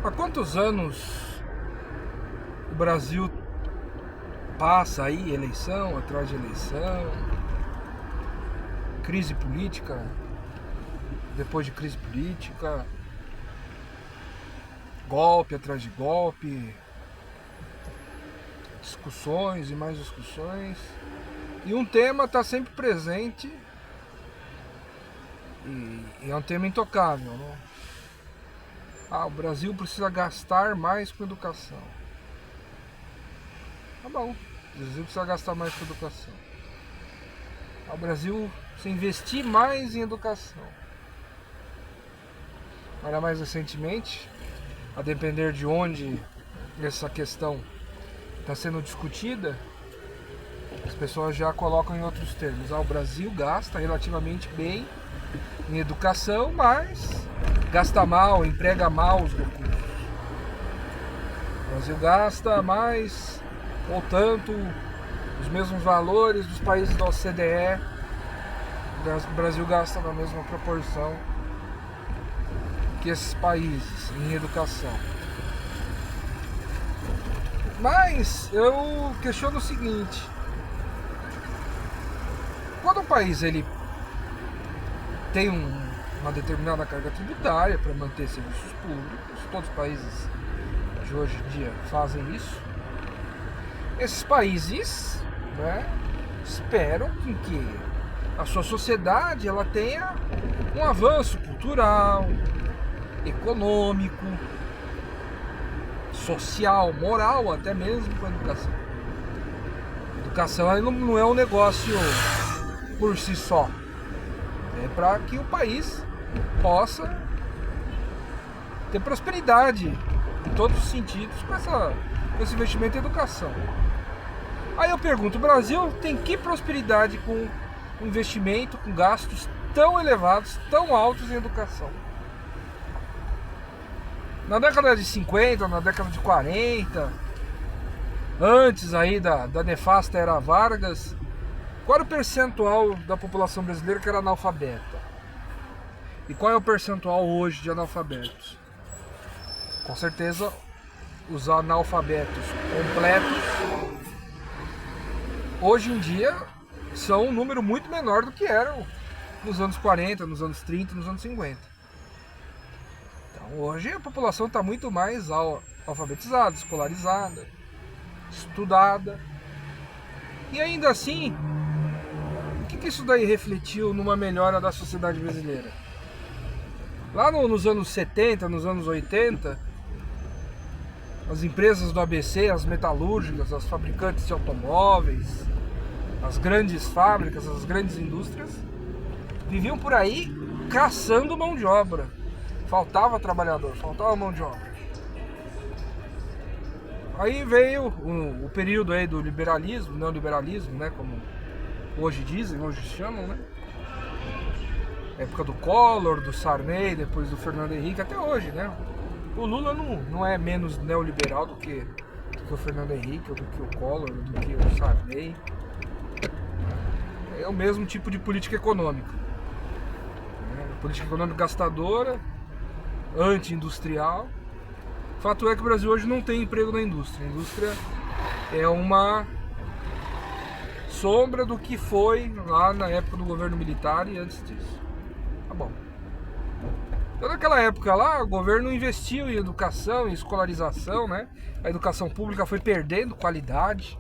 Há quantos anos o Brasil passa aí eleição atrás de eleição, crise política, depois de crise política, golpe atrás de golpe, discussões e mais discussões, e um tema está sempre presente e é um tema intocável, né? O Brasil precisa gastar mais com educação. Tá bom, o Brasil precisa gastar mais com educação. O Brasil precisa investir mais em educação. Olha, mais recentemente, a depender de onde essa questão está sendo discutida, as pessoas já colocam em outros termos. O Brasil gasta relativamente bem em educação, mas gasta mal, emprega mal os recursos. O Brasil gasta mais ou tanto os mesmos valores dos países da OCDE. O Brasil gasta na mesma proporção que esses países em educação. Mas eu questiono o seguinte: quando um país ele tem uma determinada carga tributária para manter serviços públicos, todos os países de hoje em dia fazem isso, esses países, né, esperam que a sua sociedade ela tenha um avanço cultural, econômico, social, moral, até mesmo com a educação. A educação não é um negócio por si só. É para que o país possa ter prosperidade em todos os sentidos com esse investimento em educação. Aí eu pergunto, o Brasil tem que prosperidade com investimento, com gastos tão elevados, tão altos em educação? Na década de 50, na década de 40, antes aí da nefasta era Vargas, qual era o percentual da população brasileira que era analfabeta? E qual é o percentual hoje de analfabetos? Com certeza, os analfabetos completos, hoje em dia, são um número muito menor do que eram nos anos 40, nos anos 30, nos anos 50. Então, hoje a população está muito mais alfabetizada, escolarizada, estudada. E ainda assim, o que isso daí refletiu numa melhora da sociedade brasileira? Lá nos anos 70, nos anos 80, as empresas do ABC, as metalúrgicas, as fabricantes de automóveis, as grandes fábricas, as grandes indústrias, viviam por aí caçando mão de obra. Faltava trabalhador, faltava mão de obra. Aí veio o período aí do liberalismo, neoliberalismo, né, como hoje dizem, hoje chamam, né? Época do Collor, do Sarney, depois do Fernando Henrique, até hoje, né? O Lula não é menos neoliberal do que o Fernando Henrique, ou do que o Collor, ou do que o Sarney. É o mesmo tipo de política econômica. Política econômica gastadora, anti-industrial. Fato é que o Brasil hoje não tem emprego na indústria. A indústria é uma sombra do que foi lá na época do governo militar e antes disso. Tá bom. Então, naquela época lá, o governo investiu em educação, em escolarização, né? A educação pública foi perdendo qualidade.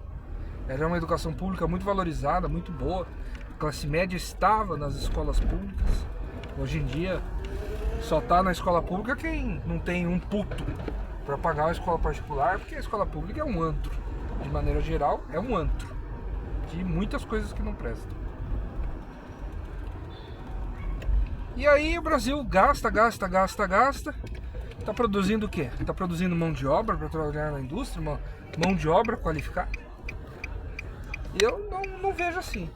Era uma educação pública muito valorizada, muito boa. A classe média estava nas escolas públicas. Hoje em dia, só está na escola pública quem não tem um puto para pagar uma escola particular, porque a escola pública é um antro. De maneira geral, é um antro de muitas coisas que não prestam. E aí o Brasil gasta. Está produzindo o quê? Está produzindo mão de obra para trabalhar na indústria, uma mão de obra qualificada? Eu não vejo assim.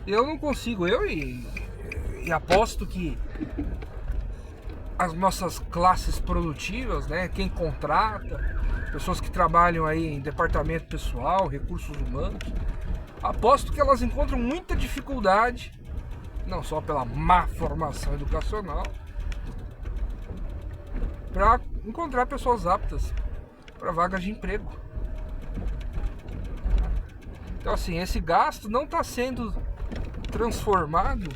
Eu não consigo, e aposto que as nossas classes produtivas, né, quem contrata, pessoas que trabalham aí em departamento pessoal, recursos humanos, aposto que elas encontram muita dificuldade, não só pela má formação educacional, para encontrar pessoas aptas para vagas de emprego. Então assim, esse gasto não está sendo transformado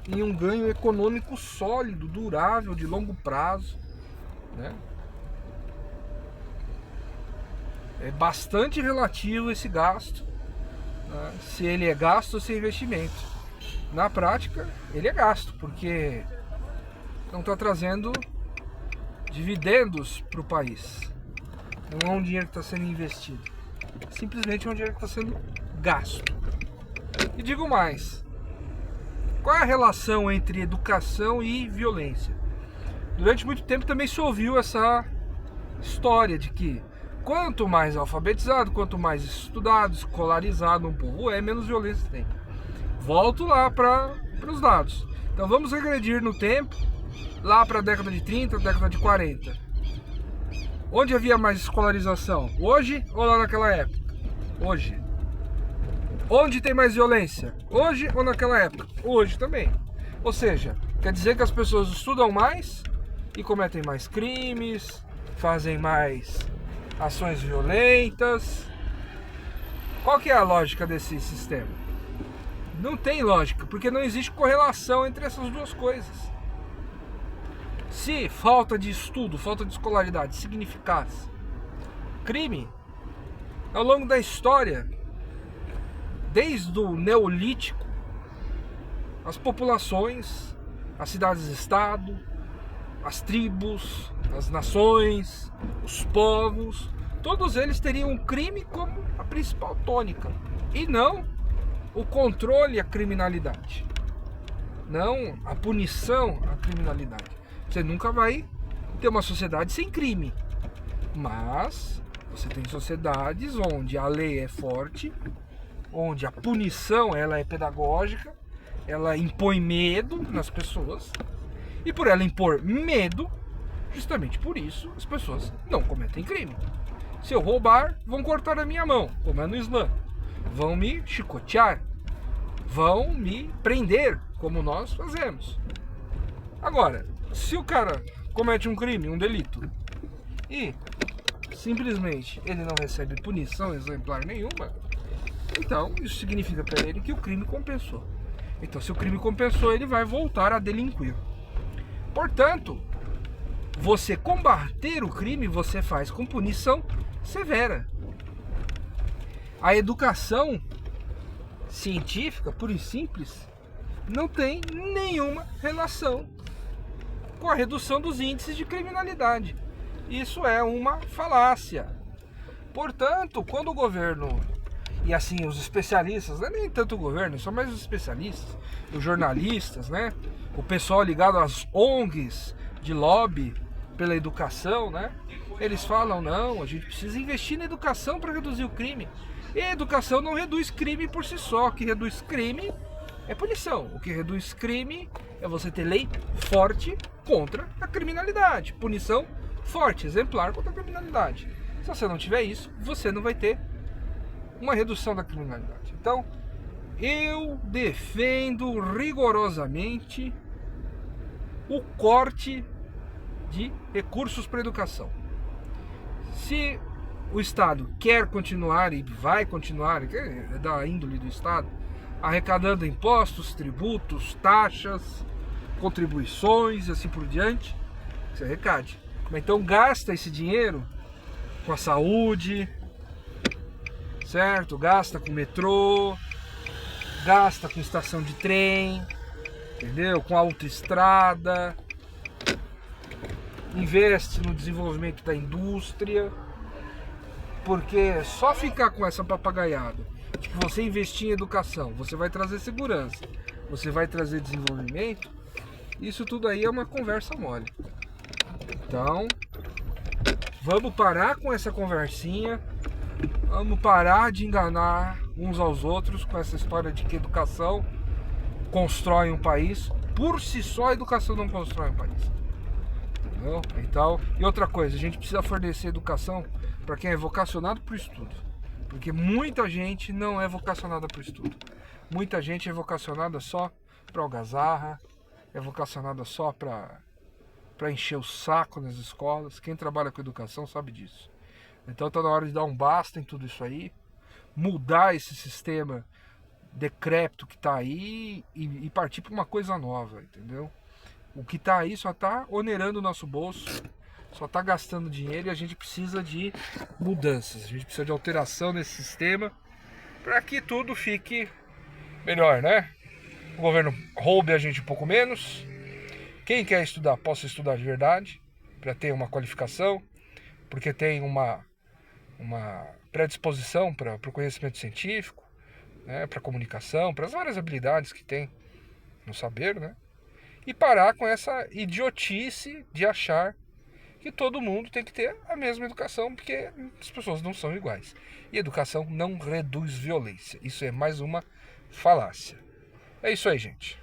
em um ganho econômico sólido, durável, de longo prazo, né? É bastante relativo esse gasto, né? Se ele é gasto ou se é investimento. Na prática, ele é gasto, porque não está trazendo dividendos para o país. Não é um dinheiro que está sendo investido. Simplesmente é um dinheiro que está sendo gasto. E digo mais, qual é a relação entre educação e violência? Durante muito tempo também se ouviu essa história de que quanto mais alfabetizado, quanto mais estudado, escolarizado um povo é, menos violência tem. Volto lá para os dados. Então vamos regredir no tempo, lá para a década de 30, década de 40. Onde havia mais escolarização? Hoje ou lá naquela época? Hoje. Onde tem mais violência? Hoje ou naquela época? Hoje também. Ou seja, quer dizer que as pessoas estudam mais e cometem mais crimes, fazem mais ações violentas. Qual que é a lógica desse sistema? Não tem lógica, porque não existe correlação entre essas duas coisas. Se falta de estudo, falta de escolaridade significasse crime, ao longo da história, desde o Neolítico, as populações, as cidades-estado, as tribos, as nações, os povos, todos eles teriam o crime como a principal tônica, e não o controle à criminalidade, não a punição à criminalidade. Você nunca vai ter uma sociedade sem crime, mas você tem sociedades onde a lei é forte, onde a punição ela é pedagógica, ela impõe medo nas pessoas, e por ela impor medo, justamente por isso as pessoas não cometem crime. Se eu roubar, vão cortar a minha mão, como é no Islã, vão me chicotear, vão me prender, como nós fazemos. Agora, se o cara comete um crime, um delito, e simplesmente ele não recebe punição exemplar nenhuma, então isso significa para ele que o crime compensou. Então, se o crime compensou, ele vai voltar a delinquir. Portanto, você combater o crime, você faz com punição severa. A educação científica, pura e simples, não tem nenhuma relação com a redução dos índices de criminalidade. Isso é uma falácia. Portanto, quando o governo, e assim os especialistas, não é nem tanto o governo, são mais os especialistas, os jornalistas, né? O pessoal ligado às ONGs de lobby pela educação, né? Eles falam, não, a gente precisa investir na educação para reduzir o crime. E a educação não reduz crime por si só. O que reduz crime é punição. O que reduz crime é você ter lei forte contra a criminalidade. Punição forte, exemplar contra a criminalidade. Se você não tiver isso, você não vai ter uma redução da criminalidade. Então, eu defendo rigorosamente o corte de recursos para a educação. Se o Estado quer continuar e vai continuar, é da índole do Estado, arrecadando impostos, tributos, taxas, contribuições e assim por diante, você arrecade. Então gasta esse dinheiro com a saúde, certo? Gasta com metrô, gasta com estação de trem, entendeu? Com autoestrada, investe no desenvolvimento da indústria, porque só ficar com essa papagaiada, tipo, você investir em educação, você vai trazer segurança, você vai trazer desenvolvimento, isso tudo aí é uma conversa mole. Então, vamos parar com essa conversinha, vamos parar de enganar uns aos outros com essa história de que educação constrói um país. Por si só, a educação não constrói um país. Entendeu? Então, e outra coisa, a gente precisa fornecer educação para quem é vocacionado para o estudo. Porque muita gente não é vocacionada para o estudo. Muita gente é vocacionada só para algazarra, é vocacionada só para para encher o saco nas escolas. Quem trabalha com educação sabe disso. Então está na hora de dar um basta em tudo isso aí, mudar esse sistema decrépito que está aí e partir para uma coisa nova, entendeu? O que está aí só está onerando o nosso bolso, só está gastando dinheiro, e a gente precisa de mudanças, a gente precisa de alteração nesse sistema para que tudo fique melhor, né? O governo roube a gente um pouco menos, quem quer estudar possa estudar de verdade, para ter uma qualificação, porque tem uma predisposição para o conhecimento científico, né, para a comunicação, para as várias habilidades que tem no saber, né? E parar com essa idiotice de achar que todo mundo tem que ter a mesma educação, porque as pessoas não são iguais. E educação não reduz violência. Isso é mais uma falácia. É isso aí, gente.